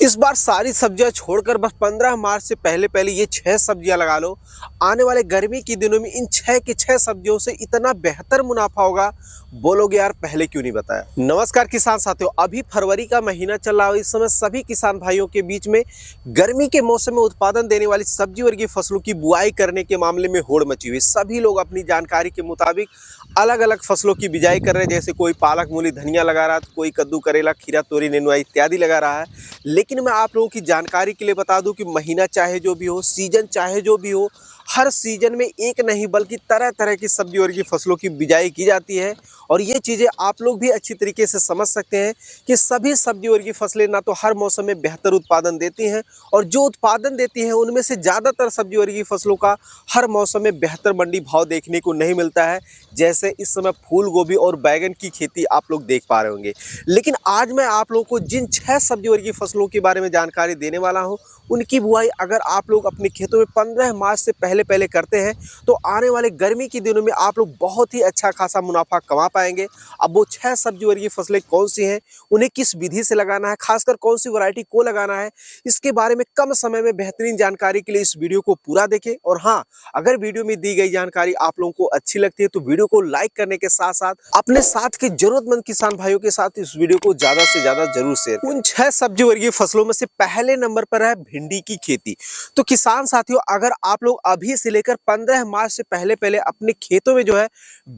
इस बार सारी सब्जियां छोड़कर बस 15 मार्च से पहले पहले ये 6 सब्जियां लगा लो। आने वाले गर्मी के दिनों में इन 6 की 6 सब्जियों से इतना बेहतर मुनाफा होगा, बोलोगे यार पहले क्यों नहीं बताया। नमस्कार किसान साथियों, अभी फरवरी का महीना चल रहा है। इस समय सभी किसान भाइयों के बीच में गर्मी के मौसम में उत्पादन देने वाली सब्जी वर्गीय फसलों की बुआई करने के मामले में होड़ मची हुई। सभी लोग अपनी जानकारी के मुताबिक अलग अलग फसलों की बिजाई कर रहे हैं। जैसे कोई पालक, मूली, धनिया लगा रहा है, तो कोई कद्दू, करेला, खीरा, तोरी, नेनुआ इत्यादि लगा रहा है। लेकिन मैं आप लोगों की जानकारी के लिए बता दूं कि महीना चाहे जो भी हो, सीजन चाहे जो भी हो, हर सीजन में एक नहीं बल्कि तरह तरह की सब्जी वर्गीय फसलों की बिजाई की जाती है। और ये चीज़ें आप लोग भी अच्छी तरीके से समझ सकते हैं कि सभी सब्जी वर्गीय फसलें ना तो हर मौसम में बेहतर उत्पादन देती हैं, और जो उत्पादन देती हैं उनमें से ज़्यादातर सब्जी वर्गीय फसलों का हर मौसम में बेहतर मंडी भाव देखने को नहीं मिलता है। जैसे इस समय फूल गोभी और बैगन की खेती आप लोग देख पा रहे होंगे। लेकिन आज मैं आप लोगों को जिन 6 सब्जी वर्गीय फसलों के बारे में जानकारी देने वाला हूं, उनकी बुआई अगर आप लोग अपने खेतों में 15 मार्च से पहले पहले करते हैं तो आने वाले गर्मी के दिनों में आप लोग बहुत ही अच्छा खासा मुनाफा कमा पाएंगे। अब वो 6 सब्जी वर्गीय फसलें कौन सी हैं, उन्हें किस विधि से लगाना है, खासकर कौन सी वैरायटी को लगाना है, इसके बारे में कम समय में बेहतरीन जानकारी के लिए इस वीडियो को पूरा देखें। और हाँ, अगर वीडियो में दी गई जानकारी आप लोगों को अच्छी लगती है तो वीडियो को लाइक करने के साथ साथ अपने साथ के जरूरतमंद किसान भाइयों के साथ इस वीडियो को ज्यादा से ज्यादा जरूर शेयर। उन 6 सब्जी वर्गीय फसलों में से पहले नंबर पर है भिंडी की खेती। तो किसान साथियों, अगर आप लोग अभी से लेकर 15 मार्च से पहले पहले अपने खेतों में जो है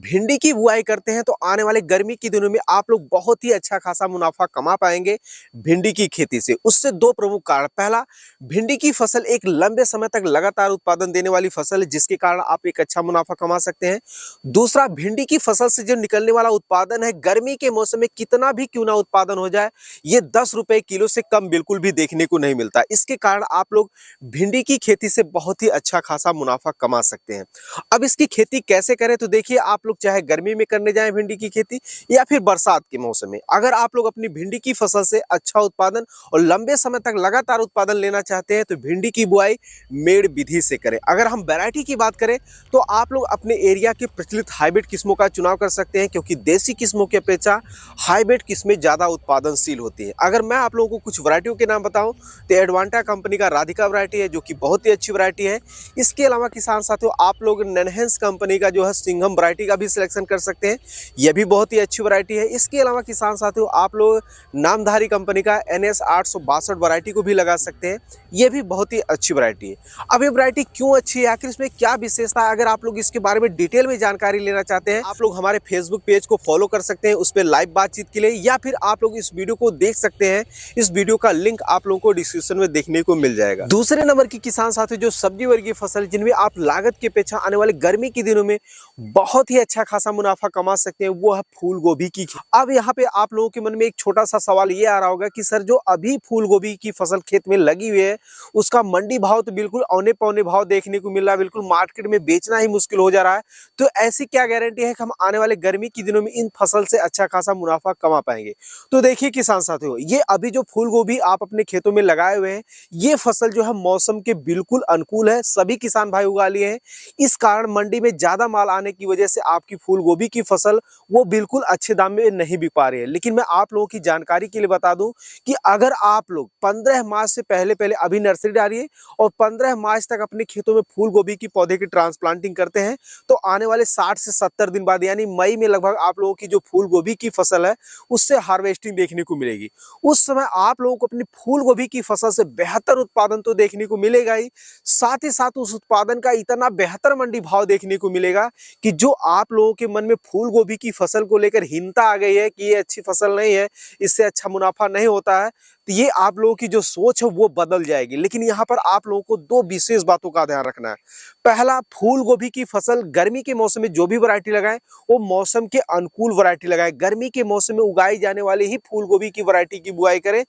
भिंडी की बुआई करते हैं तो आने वाले गर्मी के दिनों में आप लोग बहुत ही अच्छा खासा मुनाफा कमा पाएंगे भिंडी की खेती से। उससे दो प्रमुख कारण। पहला, भिंडी की फसल एक लंबे समय तक लगातार उत्पादन देने वाली फसल है, जिसके कारण आप एक अच्छा मुनाफा कमा सकते हैं। दूसरा, भिंडी की फसल से जो निकलने वाला उत्पादन है, गर्मी के मौसम में कितना भी क्यों ना उत्पादन हो जाए, ये 10 रुपए किलो से कम बिल्कुल भी देखने को नहीं मिलता। इसके कारण आप लोग भिंडी की खेती से बहुत ही अच्छा खासा मुनाफा कमा सकते हैं। अब इसकी खेती कैसे करें, तो देखिए, आप लोग चाहे गर्मी में करने जाएं भिंडी की खेती या फिर बरसात के मौसम में, अगर आप लोग अपनी भिंडी की फसल से अच्छा उत्पादन और लंबे समय तक लगातार उत्पादन लेना चाहते हैं तो भिंडी की बुआई मेड़ विधि से करें। अगर हम वैरायटी की बात करें तो आप लोग अपने एरिया के प्रचलित हाइब्रिड किस्मों का चुनाव कर सकते हैं, क्योंकि देसी किस्मों की अपेक्षा हाइब्रिड किस्में ज्यादा उत्पादनशील होती है। अगर मैं आप लोगों को कुछ वैरायटियों के नाम बताऊं तो एडवांटा कंपनी का राधिका वैरायटी है, जो कि बहुत ही अच्छी वैरायटी है। इसके अलावा किसान साथियों, आप लोग ननहेंस कंपनी का जो है सिंघम वैरायटी का भी सिलेक्शन कर सकते हैं, यह भी बहुत ही अच्छी वैरायटी है। इसके अलावा किसान साथियों, आप लोग नामधारी कंपनी का NS 862 वैरायटी को भी लगा सकते हैं, यह भी बहुत ही अच्छी वैरायटी है। अब ये वैरायटी क्यों अच्छी है, आखिर इसमें क्या विशेषता है, अगर आप लोग इसके बारे में डिटेल में जानकारी लेना चाहते हैं, आप लोग हमारे फेसबुक पेज को फॉलो कर सकते हैं उस पर लाइव बातचीत के लिए, या फिर आप लोग इस वीडियो को देख सकते हैं। इस वीडियो का लिंक आप लोगों को डिस्क्रिप्शन में देखने को मिल जाएगा। दूसरे नंबर की किसान साथियों, जो सब्जी वर्गीय फसल जिनमें आप लागत की अपेक्षा आने वाले गर्मी के दिनों में बहुत ही अच्छा खासा मुनाफा कमा सकते हैं, वो है फूल गोभी की। अब यहाँ पे आप लोगों के मन में एक छोटा सा सवाल ये आ रहा होगा कि सर, जो अभी फूल गोभी की फसल खेत में लगी हुई है उसका मंडी भाव तो बिल्कुल औने पौने भाव देखने को मिल रहा है, बिल्कुल मार्केट में बेचना ही मुश्किल हो जा रहा है, तो ऐसी क्या गारंटी है कि हम आने वाले गर्मी के दिनों में इन फसल से अच्छा खासा मुनाफा कमा पाएंगे। तो देखिए किसान साथियों, ये अभी जो फूल गोभी आप अपने खेतों में लगाए हुए हैं, ये फसल जो है मौसम के बिल्कुल अनुकूल है, सभी किसान भाई उगा लिए हैं। इस कारण मंडी में ज्यादा माल आने की वजह से आपकी फूल गोभी की फसल वो बिल्कुल अच्छे दाम में नहीं बिक पा रही है। लेकिन मैं आप लोगों की जानकारी के लिए बता दूं कि अगर आप लोग 15 मार्च से पहले पहले अभी नर्सरी डालिए और 15 मार्च तक अपने खेतों में फूल गोभी की पौधे की ट्रांसप्लांटिंग करते हैं तो आने वाले 60 से 70 दिन बाद यानी मई में लगभग आप लोगों की जो फूल गोभी की फसल है उससे हार्वेस्टिंग देखने को मिलेगी। उस समय आप लोगों को अपनी फूल गोभी की फसल से बेहतर उत्पादन तो देखने को मिलेगा ही, साथ ही साथ उस उत्पादन का इतना बेहतर मंडी भाव देखने को मिलेगा कि जो आप लोगों के मन में फूल गोभी की फसल को लेकर हीनता आ गई है कि ये अच्छी फसल नहीं है, इससे अच्छा मुनाफा नहीं होता है, तो ये आप लोगों की जो सोच है वो बदल जाएगी। लेकिन यहाँ पर आप लोगों को दो विशेष बातों का ध्यान रखना है। पहला, फूल गोभी की फसल गर्मी के मौसम में जो भी वैरायटी लगाएं वो मौसम के अनुकूल वैरायटी लगाएं, गर्मी के मौसम में उगाई जाने वाली ही फूल गोभी की वैरायटी की बुआई करें।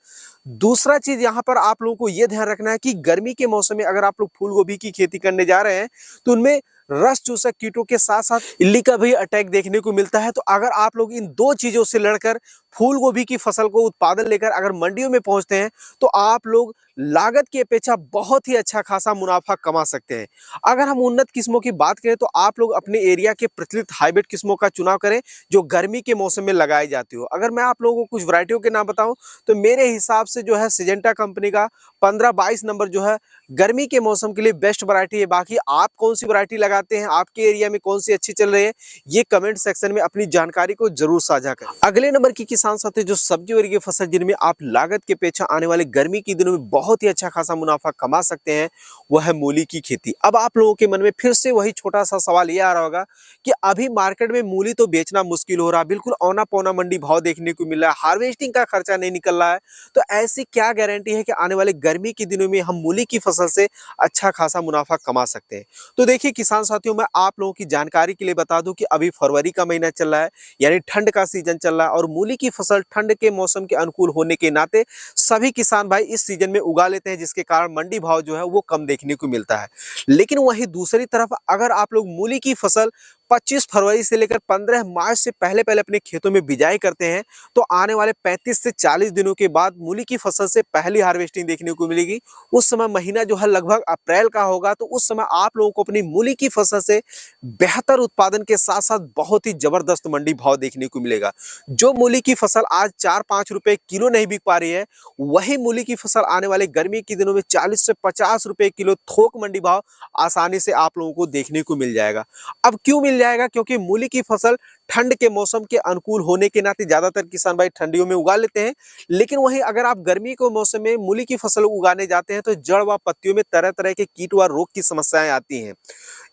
दूसरा चीज यहाँ पर आप लोगों को यह ध्यान रखना है कि गर्मी के मौसम में अगर आप लोग फूल गोभी की खेती करने जा रहे हैं तो उनमें रस चूसक कीटों के साथ साथ इल्ली का भी अटैक देखने को मिलता है। तो अगर आप लोग इन दो चीजों से लड़कर फूल गोभी की फसल को उत्पादन लेकर अगर मंडियों में पहुंचते हैं तो आप लोग लागत की अपेक्षा बहुत ही अच्छा खासा मुनाफा कमा सकते हैं। अगर हम उन्नत किस्मों की बात करें तो आप लोग अपने एरिया के प्रचलित हाइब्रिड किस्मों का चुनाव करें जो गर्मी के मौसम में लगाई जाती हो। अगर मैं आप लोगों को कुछ वैरायटियों के नाम बताऊं तो मेरे हिसाब से जो है सिजेंटा कंपनी का 15-22 नंबर जो है गर्मी के मौसम के लिए बेस्ट वैरायटी है। बाकी आप कौन सी वैरायटी लगाते हैं, आपके एरिया में कौन सी अच्छी चल रही है, ये कमेंट सेक्शन में अपनी जानकारी को जरूर साझा करें। अगले नंबर की किसान साथी जो सब्जी वर्गीय फसल जिनमें आप लागत के अपेक्षा आने वाले गर्मी के दिनों में बहुत ही अच्छा खासा मुनाफा कमा सकते हैं, वह है मूली की खेती। अब आप लोगों के मन में फिर से वही छोटा सा सवाल ये आ रहा होगा कि अभी मार्केट में मूली तो बेचना मुश्किल हो रहा है, बिल्कुल औना पौना मंडी भाव देखने को मिल रहा है, हार्वेस्टिंग का खर्चा नहीं निकल रहा है, तो ऐसी क्या गारंटी है कि आने वाले गर्मी के दिनों में हम मूली की फसल से अच्छा खासा मुनाफा कमा सकते हैं। तो देखिए किसान साथियों, मैं आप लोगों की जानकारी के लिए बता दूं कि अभी फरवरी का महीना चल रहा है, यानी ठंड का सीजन चल रहा है और मूली की फसल ठंड के मौसम के अनुकूल होने के नाते सभी किसान भाई इस सीजन में उगा लेते हैं, जिसके कारण मंडी भाव जो है वो कम देखने को मिलता है। लेकिन वहीं दूसरी तरफ अगर आप लोग मूली की फसल 25 फरवरी से लेकर 15 मार्च से पहले पहले अपने खेतों में बिजाई करते हैं तो आने वाले 35 से 40 दिनों के बाद मूली की फसल से पहली हार्वेस्टिंग देखने को मिलेगी। उस समय महीना जो है लगभग अप्रैल का होगा, तो उस समय आप लोगों को अपनी मूली की फसल से बेहतर उत्पादन के साथ साथ बहुत ही जबरदस्त मंडी भाव देखने को मिलेगा। जो मूली की फसल आज 4-5 रुपए किलो नहीं बिक पा रही है, वही मूली की फसल आने वाले गर्मी के दिनों में 40 से 50 रुपए किलो थोक मंडी भाव आसानी से आप लोगों को देखने को मिल जाएगा। अब क्यों मिल जाएगा? क्योंकि मूली की फसल ठंड के मौसम के अनुकूल होने के नाते ज्यादातर किसान भाई ठंडियों में उगा लेते हैं। लेकिन वहीं अगर आप गर्मी के मौसम में मूली की फसल उगाने जाते हैं तो जड़ व पत्तियों में तरह तरह के कीट व रोग की समस्याएं आती हैं।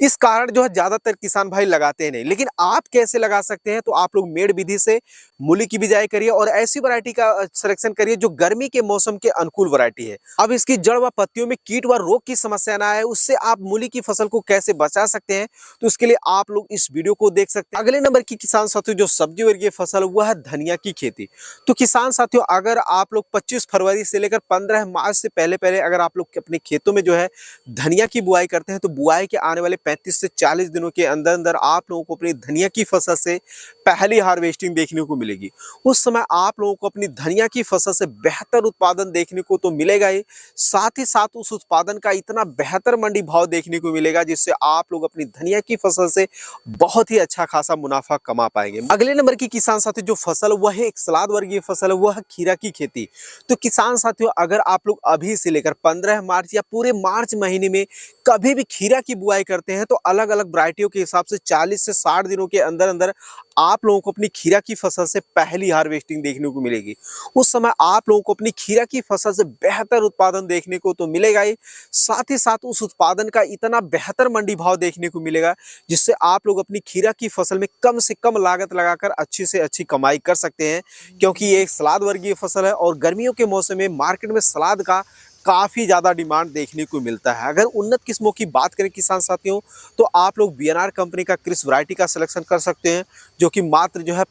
इस कारण जो है ज्यादातर किसान भाई लगाते नहीं। लेकिन आप कैसे लगा सकते हैं? तो आप लोग मेड़ विधि से मूली की बिजाई करिए और ऐसी वैरायटी का सिलेक्शन करिए जो गर्मी के मौसम के अनुकूल वैरायटी है। अब इसकी जड़ व पत्तियों में कीट व रोग की समस्या ना आए, उससे आप मूली की फसल को कैसे बचा सकते हैं, तो उसके लिए आप लोग इस वीडियो को देख सकते हैं। अगले नंबर की किसान साथियों जो सब्जी वर्गीय फसल वह है धनिया की खेती। तो किसान साथियों अगर आप लोग 25 फरवरी से लेकर 15 मार्च से पहले पहले अगर आप लोग अपने खेतों में जो है धनिया की बुआई करते हैं तो बुआई के आने वाले 35 से 40 दिनों के अंदर अंदर आप लोगों को अपनी धनिया की फसल से पहली हार्वेस्टिंग देखने को मिलेगी। उस समय आप लोगों को अपनी धनिया की फसल से बेहतर उत्पादन देखने को तो मिलेगा ही, साथ ही साथ उस उत्पादन का इतना बेहतर मंडी भाव देखने को मिलेगा जिससे आप लोग अपनी धनिया की फसल से बहुत ही अच्छा खासा मुनाफा कमा पाएंगे। अगले नंबर की किसान साथी जो फसल वह है एक सलाद वर्गीय फसल है, वह है खीरा की खेती। तो किसान साथियों अगर आप लोग अभी से लेकर 15 मार्च या पूरे मार्च महीने में कभी भी खीरा की बुआई करते हैं तो अलग अलग वैरायटियों के हिसाब से 40 से 60 दिनों के अंदर अंदर आप लोगों को अपनी खीरा की फसल से पहली हार्वेस्टिंग देखने को मिलेगी। उस समय आप लोगों को अपनी खीरा की फसल से बेहतर उत्पादन देखने को तो मिलेगा ही, साथ ही साथ उस उत्पादन का इतना बेहतर मंडी भाव देखने को मिलेगा जिससे आप लोग अपनी खीरा की फसल में कम से कम लागत लगाकर अच्छी से अच्छी कमाई कर सकते हैं। क्योंकि ये एक सलाद वर्गीय फसल है और गर्मियों के मौसम में मार्केट में सलाद का काफ़ी ज़्यादा डिमांड देखने को मिलता है। अगर उन्नत किस्मों की बात करें किसान साथियों तो आप लोग बीएनआर कंपनी का क्रिस वैरायटी का सिलेक्शन कर सकते हैं जो कि मात्र जो है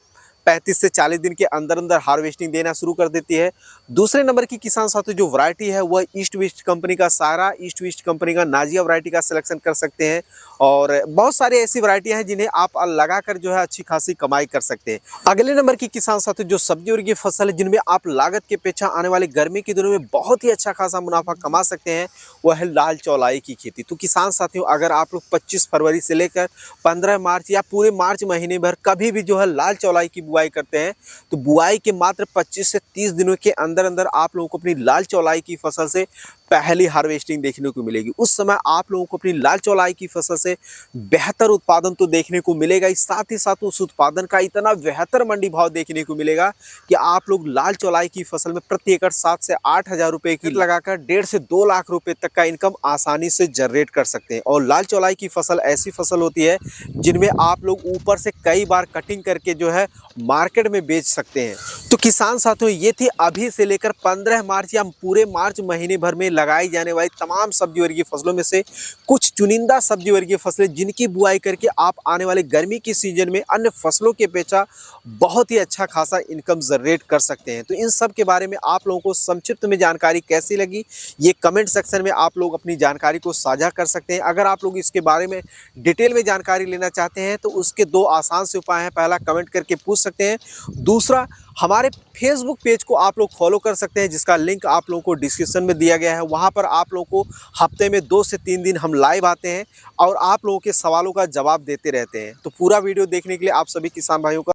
35 से 40 दिन के अंदर अंदर हार्वेस्टिंग देना शुरू कर देती है। दूसरे नंबर की किसान साथियों जो वैरायटी है वह ईस्ट वेस्ट कंपनी का सारा, ईस्ट वेस्ट कंपनी का नाजिया वैरायटी का सिलेक्शन कर सकते हैं और बहुत सारी ऐसी वैरायटियां हैं जिन्हें आप लगाकर जो है अच्छी खासी कमाई कर सकते हैं। अगले नंबर की किसान साथियों जो सब्जी वर्गीय फसल है जिनमें आप लागत के अपेक्षा आने वाले गर्मी के दिनों में बहुत ही अच्छा खासा मुनाफा कमा सकते हैं, वह है लाल चौलाई की खेती। तो किसान साथियों अगर आप लोग 25 फरवरी से लेकर 15 मार्च या पूरे मार्च महीने भर कभी भी जो है लाल चौलाई की बुआई करते हैं तो बुआई के मात्र 25 से 30 दिनों के अंदर अंदर आप लोगों को अपनी लाल चौलाई की फसल से पहली हार्वेस्टिंग देखने को मिलेगी। उस समय आप लोगों को अपनी लाल चौलाई की फसल से बेहतर उत्पादन तो देखने को मिलेगा ही, साथ ही साथ उस उत्पादन का इतना बेहतर मंडी भाव देखने को मिलेगा कि आप लोग लाल चौलाई की फसल में प्रति एकड़ 7 से 8 हज़ार रुपए की लगाकर 1.5 से 2 लाख रुपए तक का इनकम आसानी से जनरेट कर सकते हैं। और लाल चौलाई की फसल ऐसी फसल होती है जिनमें आप लोग ऊपर से कई बार कटिंग करके जो है मार्केट में बेच सकते हैं। तो किसान साथियों ये थी अभी से लेकर 15 मार्च या पूरे मार्च महीने भर में लगाई जाने वाली तमाम सब्जी वर्गीय फसलों में से कुछ चुनिंदा सब्जी वर्गीय फसलें जिनकी बुआई करके आप आने वाले गर्मी की सीजन में अन्य फसलों की अपेक्षा बहुत ही अच्छा खासा इनकम जनरेट कर सकते हैं। तो इन सब के बारे में आप लोगों को संक्षिप्त में जानकारी कैसी लगी, ये कमेंट सेक्शन में आप लोग अपनी जानकारी को साझा कर सकते हैं। अगर आप लोग इसके बारे में डिटेल में जानकारी लेना चाहते हैं तो उसके दो आसान से उपाय हैं। पहला, कमेंट करके पूछ सकते हैं। दूसरा, हमारे फेसबुक पेज को आप लोग फॉलो कर सकते हैं, जिसका लिंक आप लोगों को डिस्क्रिप्शन में दिया गया है। वहाँ पर आप लोगों को हफ्ते में 2 से 3 दिन हम लाइव आते हैं और आप लोगों के सवालों का जवाब देते रहते हैं। तो पूरा वीडियो देखने के लिए आप सभी किसान भाइयों का